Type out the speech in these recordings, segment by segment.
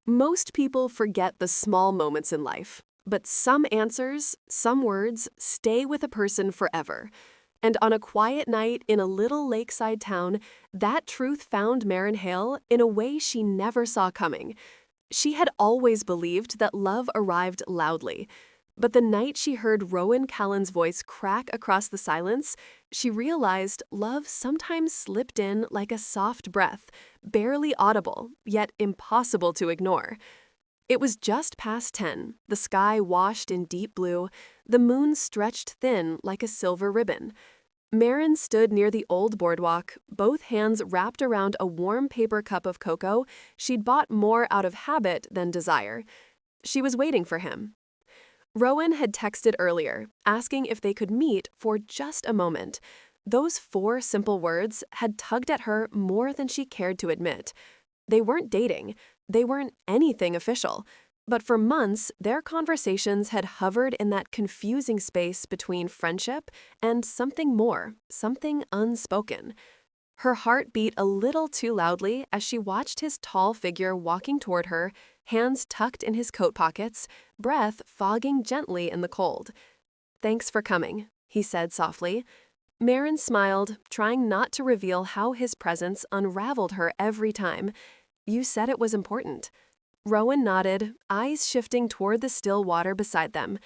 Most people forget the small moments in life, but some answers, some words, stay with a person forever. And on a quiet night in a little lakeside town, that truth found Marin Hale in a way she never saw coming. She had always believed that love arrived loudly. But the night she heard Rowan Callan's voice crack across the silence, she realized love sometimes slipped in like a soft breath, barely audible, yet impossible to ignore. It was just past 10, the sky washed in deep blue, the moon stretched thin like a silver ribbon. Marin stood near the old boardwalk, both hands wrapped around a warm paper cup of cocoa she'd bought more out of habit than desire. She was waiting for him. Rowan had texted earlier, asking if they could meet for just a moment. Those 4 simple words had tugged at her more than she cared to admit. They weren't dating. They weren't anything official. But for months, their conversations had hovered in that confusing space between friendship and something more, something unspoken. Her heart beat a little too loudly as she watched his tall figure walking toward her, hands tucked in his coat pockets, breath fogging gently in the cold. "Thanks for coming," he said softly. Marin smiled, trying not to reveal how his presence unraveled her every time. "You said it was important." Rowan nodded, eyes shifting toward the still water beside them.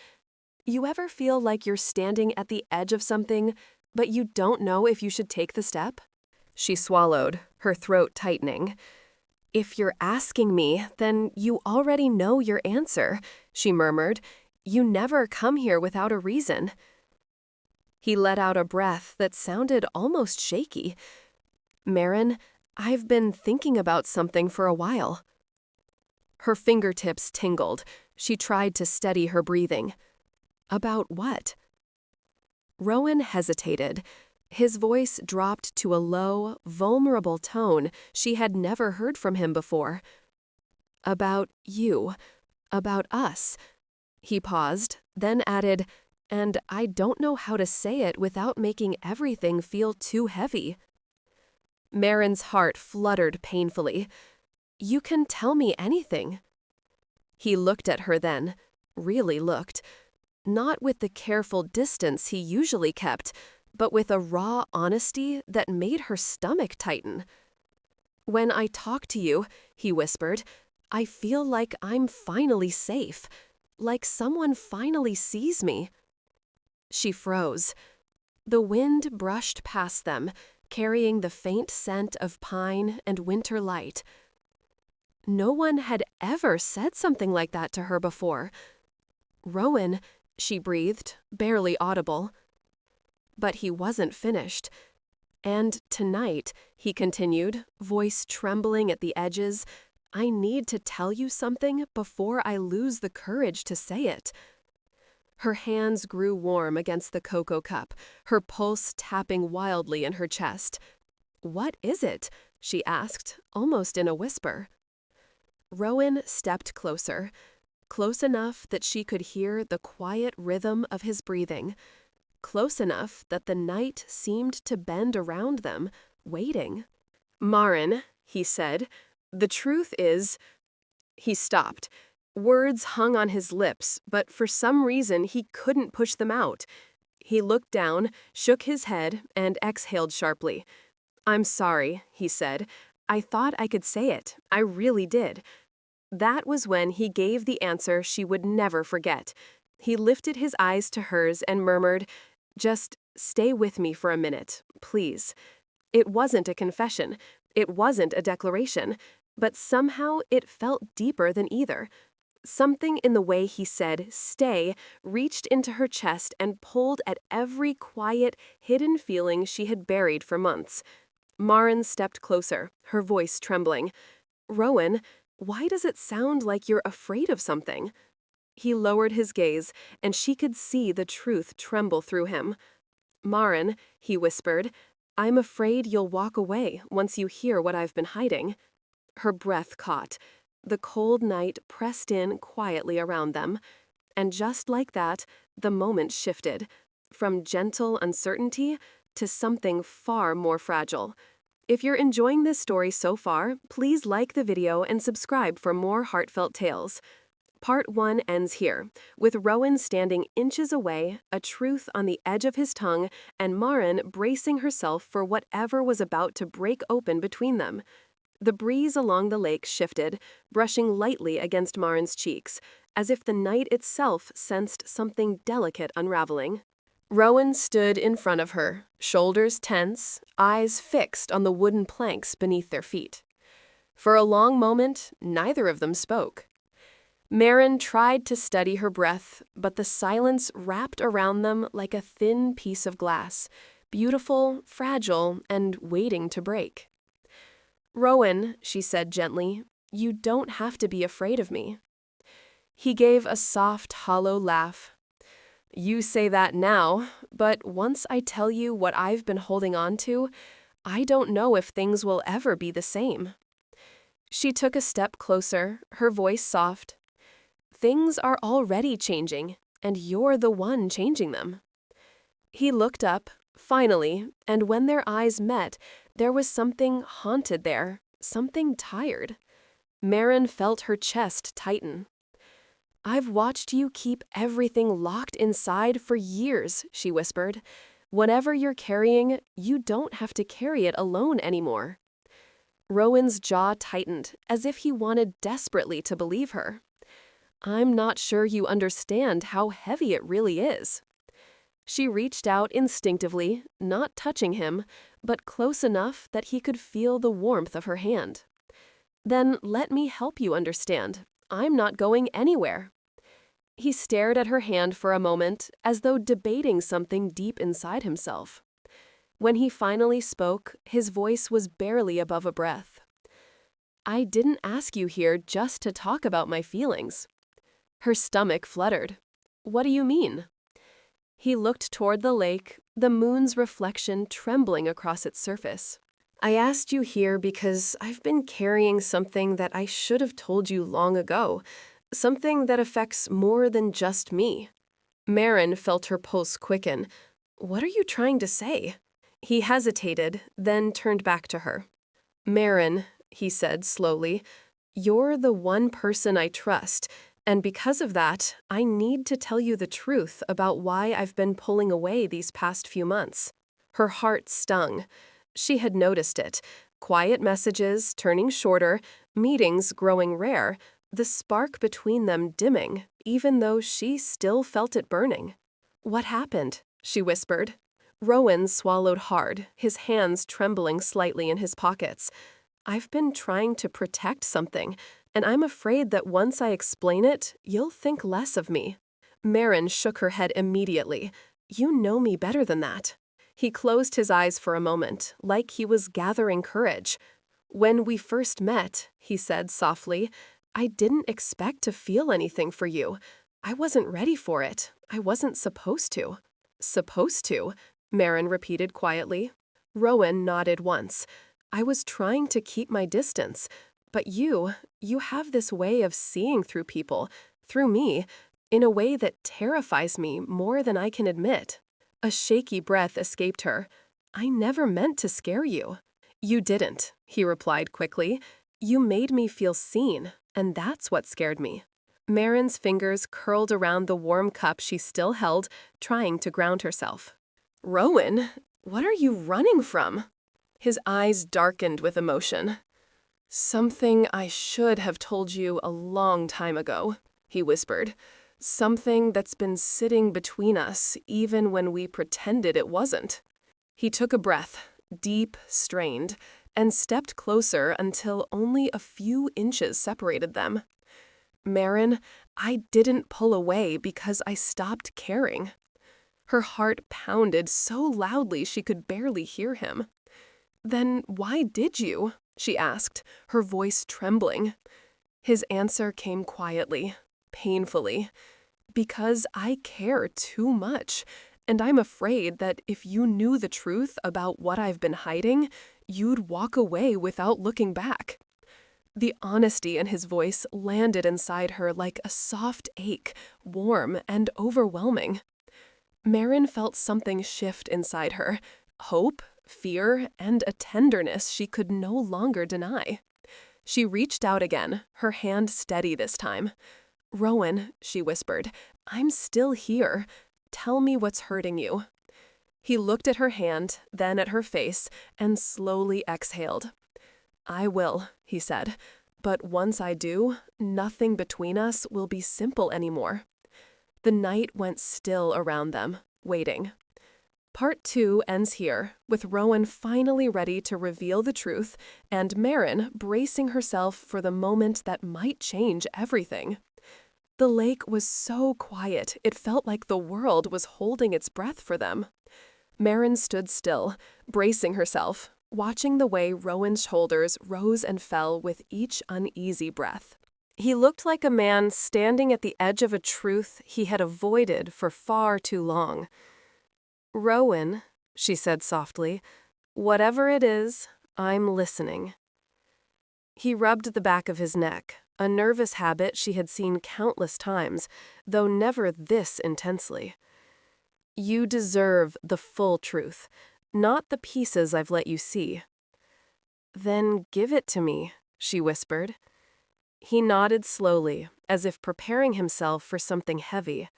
"You ever feel like you're standing at the edge of something, but you don't know if you should take the step?" She swallowed, her throat tightening. "If you're asking me, then you already know your answer," she murmured. "You never come here without a reason." He let out a breath that sounded almost shaky. "Marin, I've been thinking about something for a while." Her fingertips tingled. She tried to steady her breathing. "About what?" Rowan hesitated. His voice dropped to a low, vulnerable tone she had never heard from him before. "About you. About us." He paused, then added, "And I don't know how to say it without making everything feel too heavy." Marin's heart fluttered painfully. "You can tell me anything." He looked at her then, really looked, not with the careful distance he usually kept, but with a raw honesty that made her stomach tighten. "When I talk to you," he whispered, "I feel like I'm finally safe, like someone finally sees me." She froze. The wind brushed past them, carrying the faint scent of pine and winter light. No one had ever said something like that to her before. "Rowan," she breathed, barely audible. But he wasn't finished. "And tonight," he continued, voice trembling at the edges, "I need to tell you something before I lose the courage to say it." Her hands grew warm against the cocoa cup, her pulse tapping wildly in her chest. "What is it?" she asked, almost in a whisper. Rowan stepped closer, close enough that she could hear the quiet rhythm of his breathing, close enough that the night seemed to bend around them, waiting. "Marin," he said, "the truth is—" He stopped. Words hung on his lips, but for some reason he couldn't push them out. He looked down, shook his head, and exhaled sharply. "I'm sorry," he said. "I thought I could say it. I really did." That was when he gave the answer she would never forget. He lifted his eyes to hers and murmured, "Just stay with me for a minute, please." It wasn't a confession. It wasn't a declaration. But somehow it felt deeper than either. Something in the way he said, "Stay," reached into her chest and pulled at every quiet, hidden feeling she had buried for months. Marin stepped closer, her voice trembling. "Rowan, why does it sound like you're afraid of something?" He lowered his gaze, and she could see the truth tremble through him. "Marin," he whispered, "I'm afraid you'll walk away once you hear what I've been hiding." Her breath caught. The cold night pressed in quietly around them. And just like that, the moment shifted, from gentle uncertainty to something far more fragile. If you're enjoying this story so far, please like the video and subscribe for more heartfelt tales. Part 1 ends here, with Rowan standing inches away, a truth on the edge of his tongue, and Maren bracing herself for whatever was about to break open between them. The breeze along the lake shifted, brushing lightly against Maren's cheeks, as if the night itself sensed something delicate unraveling. Rowan stood in front of her, shoulders tense, eyes fixed on the wooden planks beneath their feet. For a long moment, neither of them spoke. Maren tried to steady her breath, but the silence wrapped around them like a thin piece of glass, beautiful, fragile, and waiting to break. "Rowan," she said gently, "you don't have to be afraid of me." He gave a soft, hollow laugh. "You say that now, but once I tell you what I've been holding on to, I don't know if things will ever be the same." She took a step closer, her voice soft. "Things are already changing, and you're the one changing them." He looked up, finally, and when their eyes met, there was something haunted there, something tired. Maren felt her chest tighten. "I've watched you keep everything locked inside for years," she whispered. "Whatever you're carrying, you don't have to carry it alone anymore." Rowan's jaw tightened, as if he wanted desperately to believe her. "I'm not sure you understand how heavy it really is." She reached out instinctively, not touching him, but close enough that he could feel the warmth of her hand. "Then let me help you understand. I'm not going anywhere." He stared at her hand for a moment, as though debating something deep inside himself. When he finally spoke, his voice was barely above a breath. "I didn't ask you here just to talk about my feelings." Her stomach fluttered. "What do you mean?" He looked toward the lake, the moon's reflection trembling across its surface. "I asked you here because I've been carrying something that I should have told you long ago, something that affects more than just me." Maren felt her pulse quicken. "What are you trying to say?" He hesitated, then turned back to her. "Maren," he said slowly, "you're the one person I trust, and because of that, I need to tell you the truth about why I've been pulling away these past few months." Her heart stung. She had noticed it. Quiet messages turning shorter, meetings growing rare, the spark between them dimming, even though she still felt it burning. "What happened?" she whispered. Rowan swallowed hard, his hands trembling slightly in his pockets. "I've been trying to protect something, and I'm afraid that once I explain it, you'll think less of me." Maren shook her head immediately. "You know me better than that." He closed his eyes for a moment, like he was gathering courage. "When we first met," he said softly, "I didn't expect to feel anything for you. I wasn't ready for it. I wasn't supposed to." "Supposed to?" Maren repeated quietly. Rowan nodded once. "I was trying to keep my distance. But you have this way of seeing through people, through me, in a way that terrifies me more than I can admit." A shaky breath escaped her. "I never meant to scare you." "You didn't," he replied quickly. "You made me feel seen, and that's what scared me." Maren's fingers curled around the warm cup she still held, trying to ground herself. "Rowan, what are you running from?" His eyes darkened with emotion. "Something I should have told you a long time ago," he whispered. "Something that's been sitting between us even when we pretended it wasn't." He took a breath, deep, strained, and stepped closer until only a few inches separated them. "Maren, I didn't pull away because I stopped caring." Her heart pounded so loudly she could barely hear him. "Then why did you?" she asked, her voice trembling. His answer came quietly, painfully. "Because I care too much, and I'm afraid that if you knew the truth about what I've been hiding, you'd walk away without looking back." The honesty in his voice landed inside her like a soft ache, warm and overwhelming. Maren felt something shift inside her, hope, fear, and a tenderness she could no longer deny. She reached out again, her hand steady this time. "Rowan," she whispered, "I'm still here. Tell me what's hurting you." He looked at her hand, then at her face, and slowly exhaled. "I will," he said, "but once I do, nothing between us will be simple anymore." The night went still around them, waiting. Part 2 ends here, with Rowan finally ready to reveal the truth and Marin bracing herself for the moment that might change everything. The lake was so quiet, it felt like the world was holding its breath for them. Marin stood still, bracing herself, watching the way Rowan's shoulders rose and fell with each uneasy breath. He looked like a man standing at the edge of a truth he had avoided for far too long. "Rowan," she said softly, "whatever it is, I'm listening." He rubbed the back of his neck, a nervous habit she had seen countless times, though never this intensely. "You deserve the full truth, not the pieces I've let you see." "Then give it to me," she whispered. He nodded slowly, as if preparing himself for something heavy.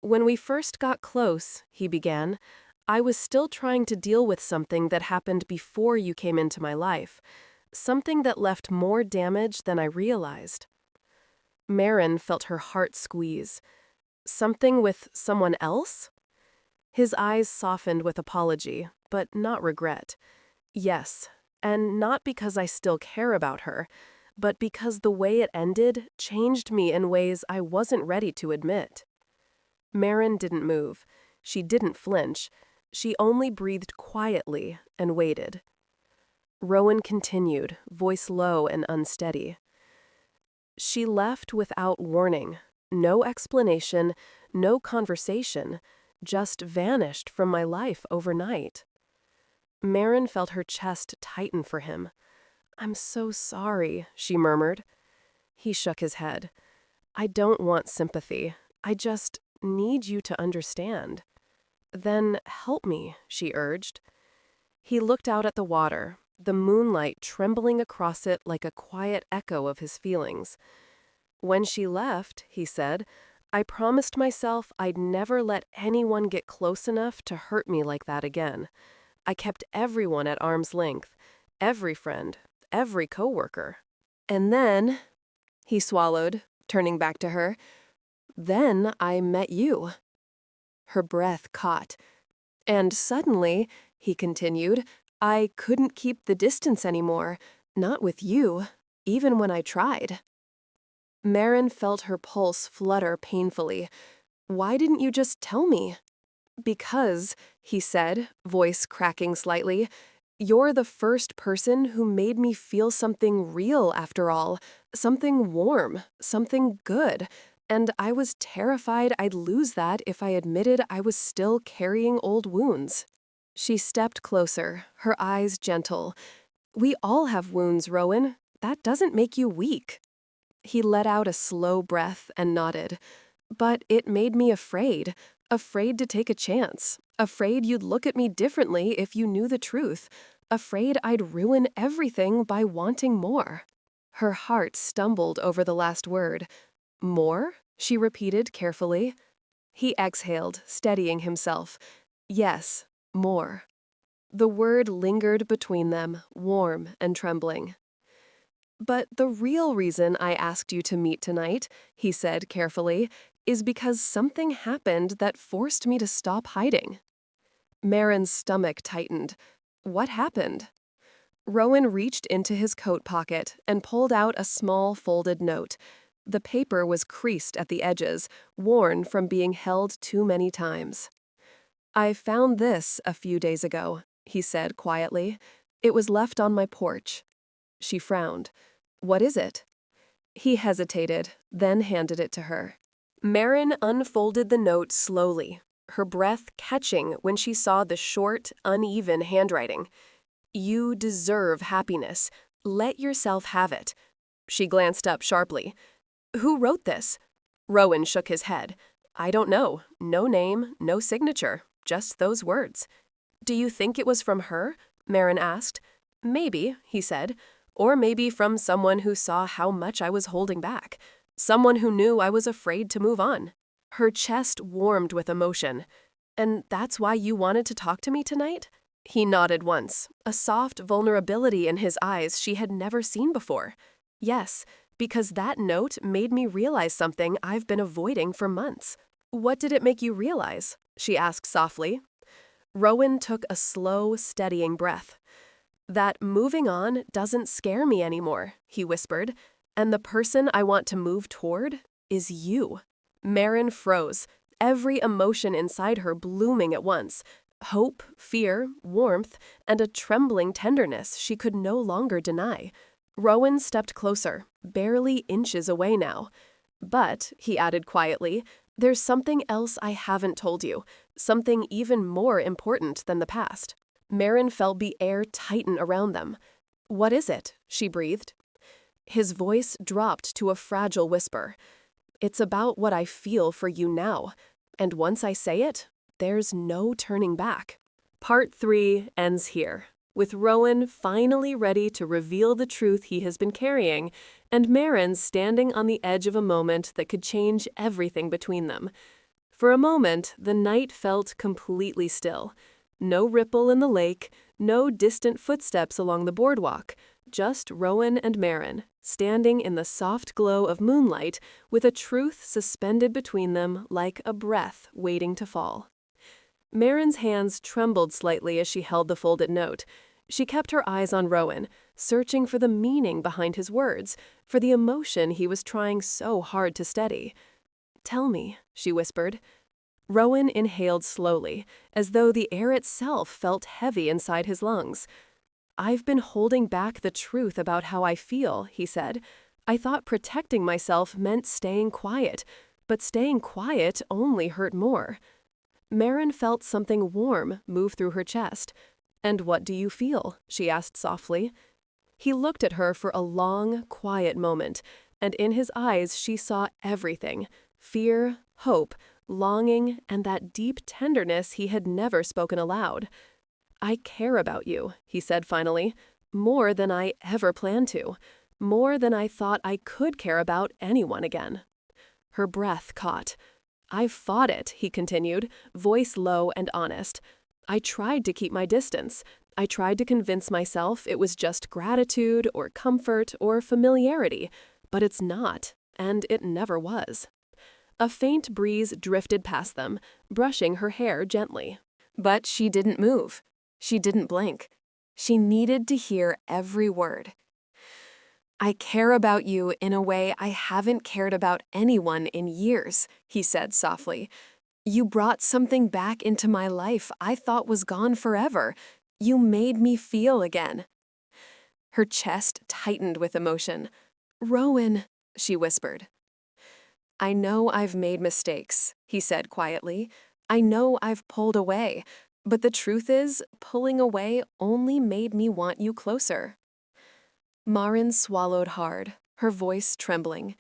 "When we first got close," he began, "I was still trying to deal with something that happened before you came into my life, something that left more damage than I realized." Marin felt her heart squeeze. Something with someone else? His eyes softened with apology, but not regret. "Yes, and not because I still care about her, but because the way it ended changed me in ways I wasn't ready to admit." Marin didn't move. She didn't flinch. She only breathed quietly and waited. Rowan continued, voice low and unsteady. "She left without warning. No explanation, no conversation, just vanished from my life overnight." Marin felt her chest tighten for him. "I'm so sorry," she murmured. He shook his head. "I don't want sympathy. I just need you to understand." "Then help me," she urged. He looked out at the water, the moonlight trembling across it like a quiet echo of his feelings. "When she left," he said, "I promised myself I'd never let anyone get close enough to hurt me like that again. I kept everyone at arm's length, every friend, every coworker. And then," he swallowed, turning back to her, "then I met you." Her breath caught. "And suddenly," he continued, "I couldn't keep the distance anymore, not with you, even when I tried." Marin felt her pulse flutter painfully. "Why didn't you just tell me?" "Because," he said, voice cracking slightly, "you're the first person who made me feel something real after all, something warm, something good, and I was terrified I'd lose that if I admitted I was still carrying old wounds." She stepped closer, her eyes gentle. "We all have wounds, Rowan. That doesn't make you weak." He let out a slow breath and nodded. "But it made me afraid. Afraid to take a chance. Afraid you'd look at me differently if you knew the truth. Afraid I'd ruin everything by wanting more." Her heart stumbled over the last word. "More?" she repeated carefully. He exhaled, steadying himself. "Yes, more." The word lingered between them, warm and trembling. "But the real reason I asked you to meet tonight," he said carefully, "is because something happened that forced me to stop hiding." Marin's stomach tightened. "What happened?" Rowan reached into his coat pocket and pulled out a small folded note. The paper was creased at the edges, worn from being held too many times. "I found this a few days ago," he said quietly. "It was left on my porch." She frowned. "What is it?" He hesitated, then handed it to her. Marin unfolded the note slowly, her breath catching when she saw the short, uneven handwriting. "You deserve happiness. Let yourself have it." She glanced up sharply. "Who wrote this?" Rowan shook his head. "I don't know. No name, no signature. Just those words." Do you think it was from her? Marin asked. Maybe, he said. Or maybe from someone who saw how much I was holding back. Someone who knew I was afraid to move on. Her chest warmed with emotion. And that's why you wanted to talk to me tonight? He nodded once, a soft vulnerability in his eyes she had never seen before. Yes, because that note made me realize something I've been avoiding for months. What did it make you realize? She asked softly. Rowan took a slow, steadying breath. That moving on doesn't scare me anymore, he whispered, and the person I want to move toward is you. Marin froze, every emotion inside her blooming at once. Hope, fear, warmth, and a trembling tenderness she could no longer deny. Rowan stepped closer, barely inches away now. But, he added quietly, there's something else I haven't told you, something even more important than the past. Marin felt the air tighten around them. What is it? She breathed. His voice dropped to a fragile whisper. It's about what I feel for you now, and once I say it, there's no turning back. Part 3 ends here, with Rowan finally ready to reveal the truth he has been carrying, and Marin standing on the edge of a moment that could change everything between them. For a moment, the night felt completely still. No ripple in the lake, no distant footsteps along the boardwalk, just Rowan and Marin, standing in the soft glow of moonlight with a truth suspended between them like a breath waiting to fall. Marin's hands trembled slightly as she held the folded note. She kept her eyes on Rowan, searching for the meaning behind his words, for the emotion he was trying so hard to steady. "Tell me," she whispered. Rowan inhaled slowly, as though the air itself felt heavy inside his lungs. "I've been holding back the truth about how I feel," he said. "I thought protecting myself meant staying quiet, but staying quiet only hurt more." Marin felt something warm move through her chest. "And what do you feel?" she asked softly. He looked at her for a long, quiet moment, and in his eyes she saw everything: fear, hope, longing, and that deep tenderness he had never spoken aloud. "I care about you," he said finally, "more than I ever planned to, more than I thought I could care about anyone again." Her breath caught. "I've fought it," he continued, voice low and honest. "I tried to keep my distance. I tried to convince myself it was just gratitude or comfort or familiarity, but it's not, and it never was." A faint breeze drifted past them, brushing her hair gently. But she didn't move. She didn't blink. She needed to hear every word. "I care about you in a way I haven't cared about anyone in years," he said softly. "You brought something back into my life I thought was gone forever. You made me feel again." Her chest tightened with emotion. "Rowan," she whispered. "I know I've made mistakes," he said quietly. "I know I've pulled away, but the truth is, pulling away only made me want you closer." Marin swallowed hard, her voice trembling.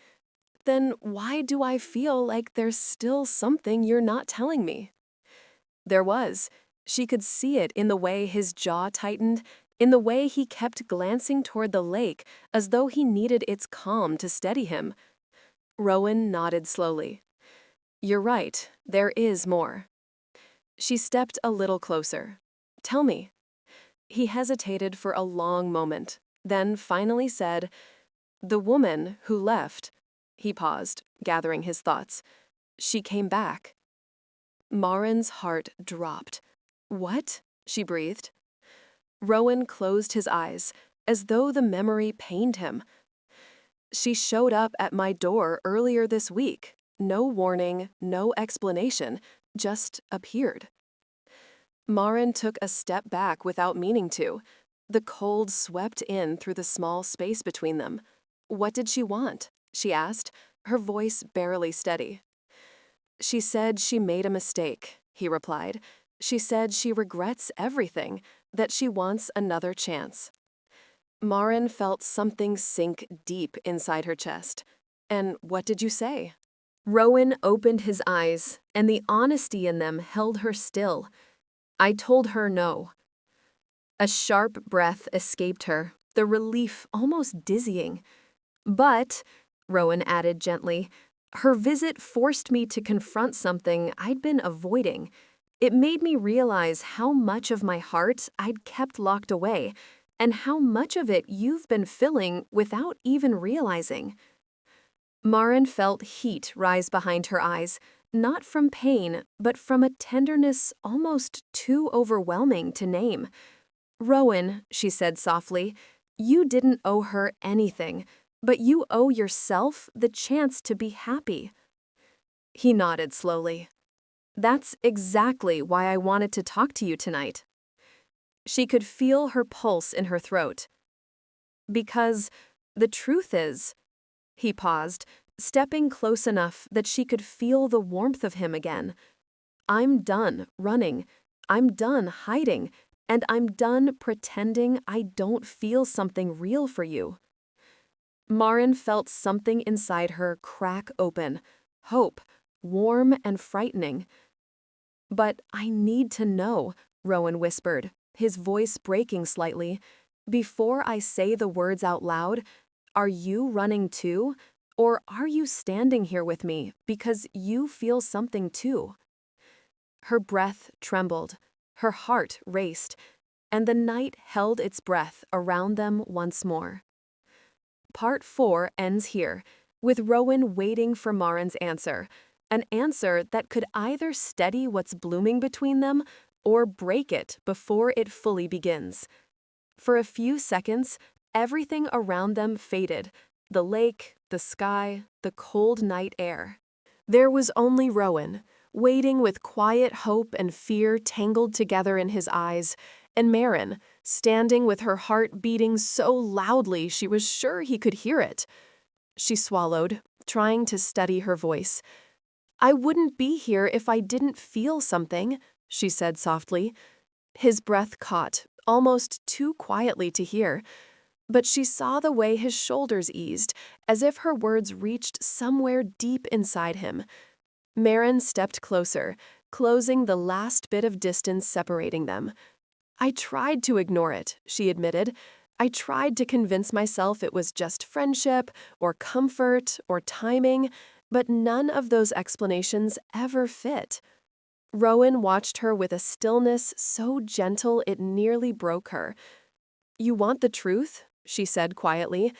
"Then why do I feel like there's still something you're not telling me?" There was. She could see it in the way his jaw tightened, in the way he kept glancing toward the lake as though he needed its calm to steady him. Rowan nodded slowly. "You're right, there is more." She stepped a little closer. "Tell me." He hesitated for a long moment, then finally said, "The woman who left." He paused, gathering his thoughts. "She came back." Marin's heart dropped. "What?" she breathed. Rowan closed his eyes, as though the memory pained him. "She showed up at my door earlier this week. No warning, no explanation, just appeared." Marin took a step back without meaning to. The cold swept in through the small space between them. "What did she want?" she asked, her voice barely steady. "She said she made a mistake," he replied. "She said she regrets everything, that she wants another chance." Marin felt something sink deep inside her chest. "And what did you say?" Rowan opened his eyes, and the honesty in them held her still. I told her no. A sharp breath escaped her, the relief almost dizzying. But, Rowan added gently, her visit forced me to confront something I'd been avoiding. It made me realize how much of my heart I'd kept locked away, and how much of it you've been filling without even realizing. Maren felt heat rise behind her eyes, not from pain, but from a tenderness almost too overwhelming to name. Rowan, she said softly, you didn't owe her anything, but you owe yourself the chance to be happy. He nodded slowly. That's exactly why I wanted to talk to you tonight. She could feel her pulse in her throat. Because the truth is, he paused, stepping close enough that she could feel the warmth of him again. I'm done running. I'm done hiding. And I'm done pretending I don't feel something real for you. Maren felt something inside her crack open. Hope, warm and frightening. But I need to know, Rowan whispered, his voice breaking slightly. Before I say the words out loud, are you running too? Or are you standing here with me because you feel something too? Her breath trembled, her heart raced, and the night held its breath around them once more. Part 4 ends here, with Rowan waiting for Maren's answer, an answer that could either steady what's blooming between them or break it before it fully begins. For a few seconds, everything around them faded, the lake, the sky, the cold night air. There was only Rowan, waiting with quiet hope and fear tangled together in his eyes, and Maren, standing with her heart beating so loudly she was sure he could hear it. She swallowed, trying to steady her voice. I wouldn't be here if I didn't feel something, she said softly. His breath caught, almost too quietly to hear, but she saw the way his shoulders eased, as if her words reached somewhere deep inside him. Maren stepped closer, closing the last bit of distance separating them. I tried to ignore it, she admitted. I tried to convince myself it was just friendship, or comfort, or timing, but none of those explanations ever fit. Rowan watched her with a stillness so gentle it nearly broke her. You want the truth? She said quietly.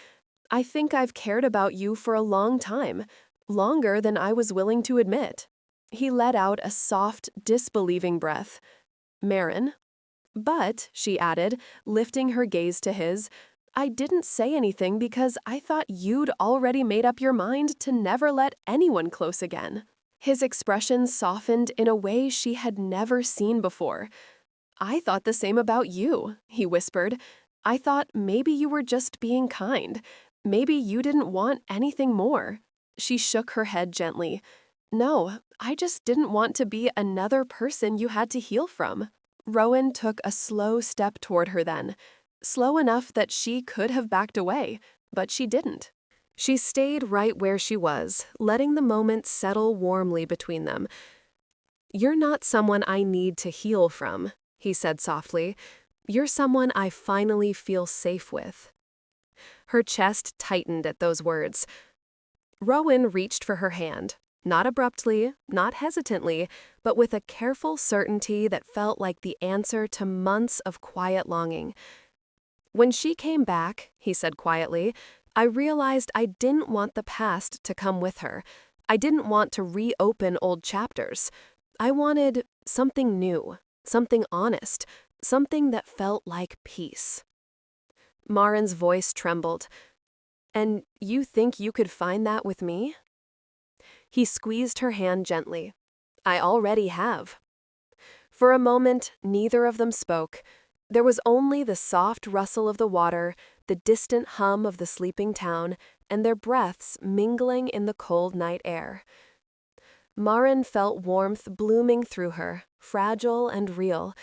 I think I've cared about you for a long time, longer than I was willing to admit. He let out a soft, disbelieving breath. Maren? But, she added, lifting her gaze to his, I didn't say anything because I thought you'd already made up your mind to never let anyone close again. His expression softened in a way she had never seen before. I thought the same about you, he whispered. I thought maybe you were just being kind. Maybe you didn't want anything more. She shook her head gently. No, I just didn't want to be another person you had to heal from. Rowan took a slow step toward her then, slow enough that she could have backed away, but she didn't. She stayed right where she was, letting the moment settle warmly between them. You're not someone I need to heal from, he said softly. You're someone I finally feel safe with. Her chest tightened at those words. Rowan reached for her hand, not abruptly, not hesitantly, but with a careful certainty that felt like the answer to months of quiet longing. When she came back, he said quietly, I realized I didn't want the past to come with her. I didn't want to reopen old chapters. I wanted something new, something honest, something that felt like peace. Maren's voice trembled. And you think you could find that with me? He squeezed her hand gently. I already have. For a moment, neither of them spoke. There was only the soft rustle of the water, the distant hum of the sleeping town, and their breaths mingling in the cold night air. Maren felt warmth blooming through her, fragile and real.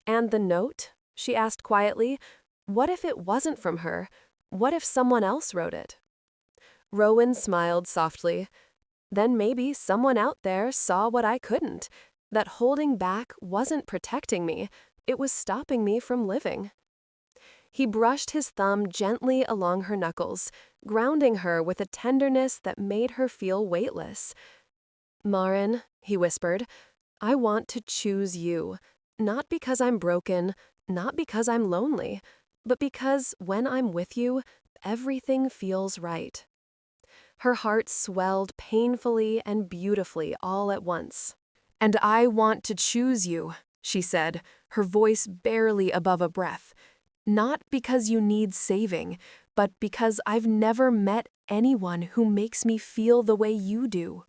And the note? She asked quietly. What if it wasn't from her? What if someone else wrote it? Rowan smiled softly. Then maybe someone out there saw what I couldn't. that holding back wasn't protecting me, it was stopping me from living. He brushed his thumb gently along her knuckles, grounding her with a tenderness that made her feel weightless. "Maren," he whispered, "I want to choose you, not because I'm broken, not because I'm lonely, but because when I'm with you, everything feels right." Her heart swelled painfully and beautifully all at once. "And I want to choose you," she said, her voice barely above a breath. "Not because you need saving, but because I've never met anyone who makes me feel the way you do."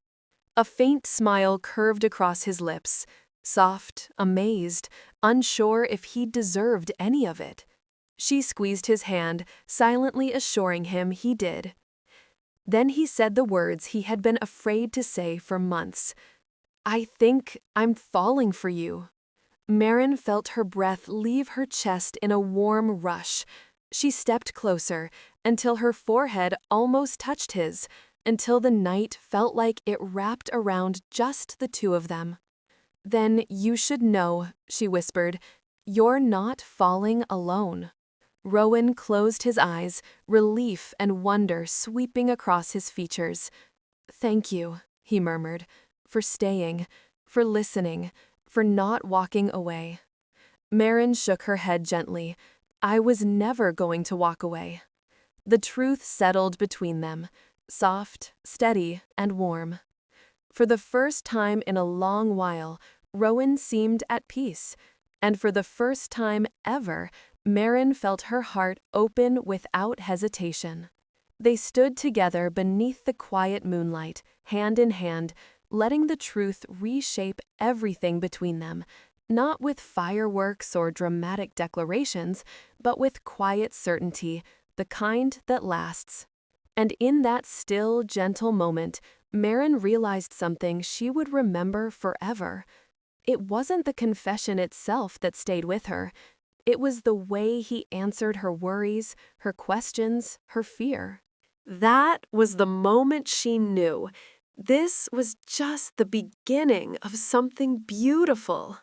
A faint smile curved across his lips, soft, amazed, unsure if he deserved any of it. She squeezed his hand, silently assuring him he did. Then he said the words he had been afraid to say for months. "I think I'm falling for you." Maren felt her breath leave her chest in a warm rush. She stepped closer until her forehead almost touched his, until the night felt like it wrapped around just the two of them. "Then you should know," she whispered, "you're not falling alone." Rowan closed his eyes, relief and wonder sweeping across his features. "Thank you," he murmured, "for staying, for listening, for not walking away." Maren shook her head gently. "I was never going to walk away." The truth settled between them, soft, steady, and warm. For the first time in a long while, Rowan seemed at peace, and for the first time ever, Maren felt her heart open without hesitation. They stood together beneath the quiet moonlight, hand in hand, letting the truth reshape everything between them, not with fireworks or dramatic declarations, but with quiet certainty, the kind that lasts. And in that still, gentle moment, Maren realized something she would remember forever. It wasn't the confession itself that stayed with her. It was the way he answered her worries, her questions, her fear. That was the moment she knew. This was just the beginning of something beautiful.